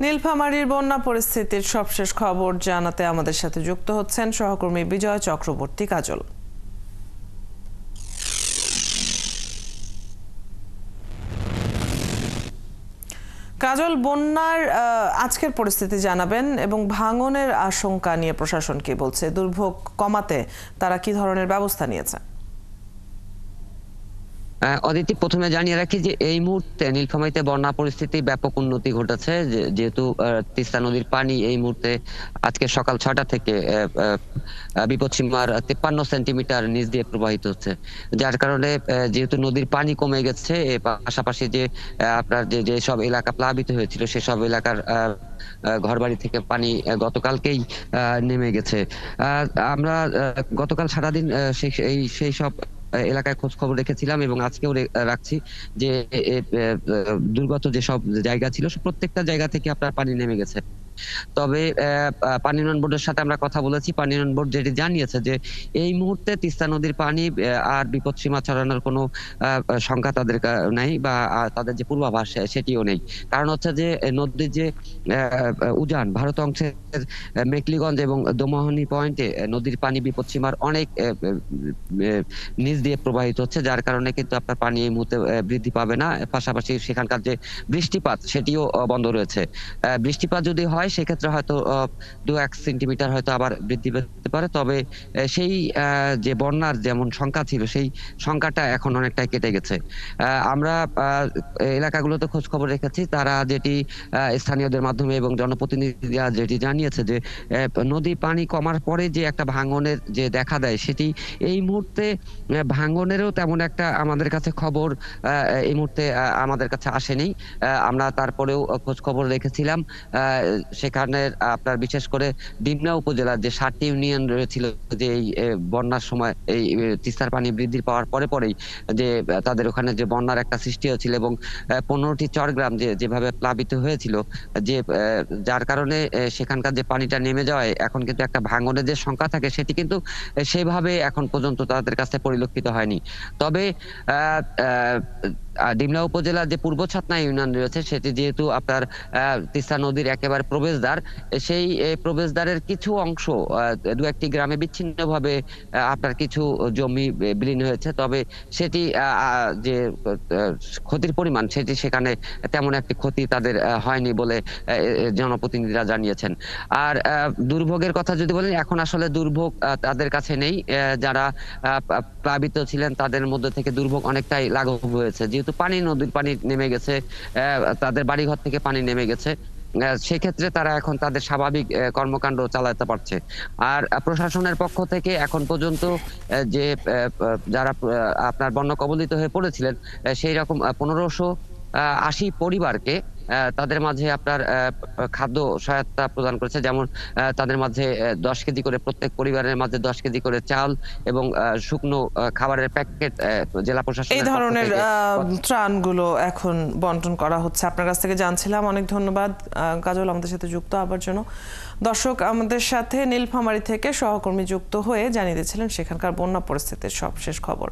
নীলফামারীর বন্যা পরিস্থিতির সবশেষ খবর জানাতে আমাদের সাথে যুক্ত হচ্ছেন সহকর্মী বিজয় চক্রবর্তী কাজল। কাজল, বন্যার আজকের পরিস্থিতি জানাবেন এবং ভাঙনের আশঙ্কা নিয়ে প্রশাসন কি বলছে? দুর্ভোগ কমাতে তারা কি ধরনের ব্যবস্থা নিয়েছে? অদিতি, প্রথমে জানিয়ে রাখি যে এই মুহূর্তে নীলফামারীতে বন্যা পরিস্থিতি ব্যাপক উন্নতি ঘটেছে, যেহেতু তিস্তা নদীর পানি এই মুহূর্তে আজকে সকাল 6টা থেকে বিপদসীমার 53 সেন্টিমিটার নিচ দিয়ে প্রবাহিত হচ্ছে, যার কারণে যেহেতু নদীর পানি কমে গেছে, পাশাপাশি যে আপনার যে সব এলাকা প্লাবিত হয়েছিল সেসব এলাকার ঘরবাড়ি থেকে পানি গতকালকেই নেমে গেছে। আমরা গতকাল সারাদিন সেই সব এলাকায় খোঁজ খবর রেখেছিলাম এবং আজকেও রাখছি যে দুর্গত যেসব জায়গা ছিল প্রত্যেকটা জায়গা থেকে আপনার পানি নেমে গেছে। তবে পানি উন্নয়ন বোর্ডের সাথে আমরা কথা বলেছি। পানি উন্নয়ন বোর্ড যেটি জানিয়েছে যে এই মুহূর্তে তিস্তা নদীর পানি আর বিপদসীমা ছাড়ানোর কোনো সংখ্যা তাদের নাই, বা তাদের যে পূর্বাভাস সেটিও নেই। কারণ হচ্ছে যে নদীর যে উজান ভারত অংশের মেকলিগঞ্জ এবং দোমাহনী পয়েন্টে নদীর পানি বিপদসীমার অনেক নিচ দিয়ে প্রবাহিত হচ্ছে, যার কারণে কিন্তু আপনার পানি এই মুহূর্তে বৃদ্ধি পাবে না। পাশাপাশি সেখানকার যে বৃষ্টিপাত সেটিও বন্ধ রয়েছে। বৃষ্টিপাত যদি হয় সেক্ষেত্রে হয়তো 2-1 সেন্টিমিটার হয়তো আবার বৃদ্ধি পেতে পারে। তবে সেই যে বন্যার যেমন সংখ্যা ছিল সেই সংখ্যাটা এখন অনেকটাই কেটে গেছে। আমরা এলাকাগুলোতে খোঁজ খবর রেখেছি, তারা যেটি স্থানীয়দের মাধ্যমে এবং জনপ্রতিনিধিরা যেটি জানিয়েছে যে নদী পানি কমার পরে যে একটা ভাঙনের যে দেখা দেয় সেটি এই মুহূর্তে ভাঙনেরও তেমন একটা আমাদের কাছে খবর এই মুহূর্তে আমাদের কাছে আসেনি। আমরা তারপরেও খোঁজ খবর রেখেছিলাম। সেখানে আপনার বিশেষ করে ডিমনা উপজেলার যে 7টি ইউনিয়ন রয়েছিল, যে এই বন্যার সময় এই তিস্তার পানি বৃদ্ধি পাওয়ার পরেই যে তাদের ওখানে যে বন্যার একটা সৃষ্টি হয়েছিল এবং 15টি চরগ্রাম যেভাবে প্লাবিত হয়েছিল, যে যার কারণে সেখানকার যে পানিটা নেমে যাওয়ায় এখন কিন্তু একটা ভাঙনের যে সংখ্যা থাকে সেটি কিন্তু সেভাবে এখন পর্যন্ত তাদের কাছে পরিলক্ষিত হয়নি। তবে ডিমলা উপজেলার যে পূর্ব ছাতনা ইউনিয়ন রয়েছে সেটি যেহেতু আপনার তিস্তা নদীর একেবারে প্রবেশদ্বার, সেই প্রবেশদ্বারের কিছু অংশ 2-1টি গ্রামে বিচ্ছিন্নভাবে আপনার কিছু জমি বিলীন হয়েছে। তবে সেটি যে ক্ষতির পরিমাণ সেটি সেখানে তেমন একটি ক্ষতি তাদের হয়নি বলে জনপ্রতিনিধিরা জানিয়েছেন। আর দুর্ভোগের কথা যদি বলেন, এখন আসলে দুর্ভোগ তাদের কাছে নেই। যারা প্লাবিত ছিলেন তাদের মধ্যে থেকে দুর্ভোগ অনেকটাই লাঘব হয়েছে, যেহেতু নদীর পানি নেমে গেছে, তাদের বাড়িঘর থেকে পানি নেমে গেছে। সেক্ষেত্রে তারা এখন তাদের স্বাভাবিক কর্মকাণ্ড চালাতে পারছে। আর প্রশাসনের পক্ষ থেকে এখন পর্যন্ত যে যারা আপনার বন্যা কবলিত হয়ে পড়েছিলেন সেই রকম 1580 পরিবারকে তাদের মাঝে আপনার খাদ্য সহায়তা প্রদান করেছে। যেমন তাদের মাঝে 10 কেজি করে, প্রত্যেক পরিবারের মাঝে 10 কেজি করে চাল এবং শুকনো খাবারের প্যাকেট জেলা প্রশাসনের এই ধরনের ত্রাণগুলো এখন বন্টন করা হচ্ছে। আপনার কাছ থেকে জানছিলাম। অনেক ধন্যবাদ কাজল আমাদের সাথে যুক্ত হবার জন্য। দর্শক, আমাদের সাথে নীলফামারী থেকে সহকর্মী যুক্ত হয়ে জানিয়ে দিয়েছিলেন সেখানকার বন্যা পরিস্থিতির সবশেষ খবর।